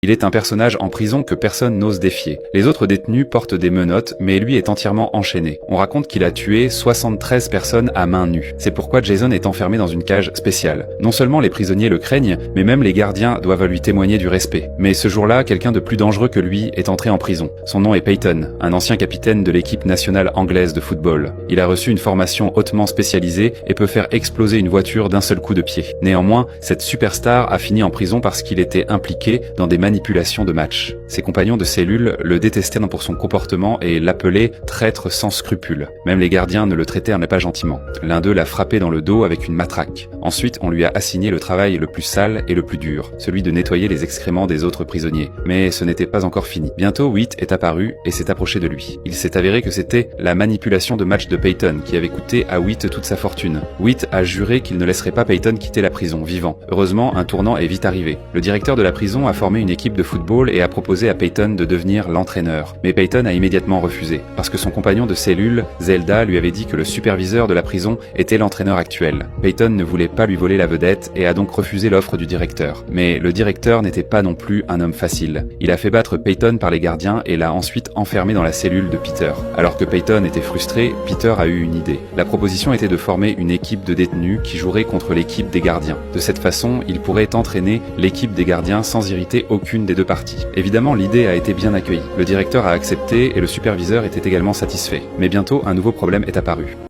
Il est un personnage en prison que personne n'ose défier. Les autres détenus portent des menottes, mais lui est entièrement enchaîné. On raconte qu'il a tué 73 personnes à main nue. C'est pourquoi Jason est enfermé dans une cage spéciale. Non seulement les prisonniers le craignent, mais même les gardiens doivent lui témoigner du respect. Mais ce jour-là, quelqu'un de plus dangereux que lui est entré en prison. Son nom est Peyton, un ancien capitaine de l'équipe nationale anglaise de football. Il a reçu une formation hautement spécialisée et peut faire exploser une voiture d'un seul coup de pied. Néanmoins, cette superstar a fini en prison parce qu'il était impliqué dans des manipulation de match. Ses compagnons de cellule le détestaient pour son comportement et l'appelaient traître sans scrupules. Même les gardiens ne le traitèrent pas gentiment. L'un d'eux l'a frappé dans le dos avec une matraque. Ensuite, on lui a assigné le travail le plus sale et le plus dur, celui de nettoyer les excréments des autres prisonniers. Mais ce n'était pas encore fini. Bientôt, Whit est apparu et s'est approché de lui. Il s'est avéré que c'était la manipulation de match de Peyton qui avait coûté à Whit toute sa fortune. Whit a juré qu'il ne laisserait pas Peyton quitter la prison vivant. Heureusement, un tournant est vite arrivé. Le directeur de la prison a formé une équipe de football et a proposé à Peyton de devenir l'entraîneur. Mais Peyton a immédiatement refusé, parce que son compagnon de cellule, Zelda, lui avait dit que le superviseur de la prison était l'entraîneur actuel. Peyton ne voulait pas lui voler la vedette et a donc refusé l'offre du directeur. Mais le directeur n'était pas non plus un homme facile. Il a fait battre Peyton par les gardiens et l'a ensuite enfermé dans la cellule de Peter. Alors que Peyton était frustré, Peter a eu une idée. La proposition était de former une équipe de détenus qui jouerait contre l'équipe des gardiens. De cette façon, il pourrait entraîner l'équipe des gardiens sans irriter aucune des deux parties. Évidemment, l'idée a été bien accueillie. Le directeur a accepté et le superviseur était également satisfait. Mais bientôt, un nouveau problème est apparu.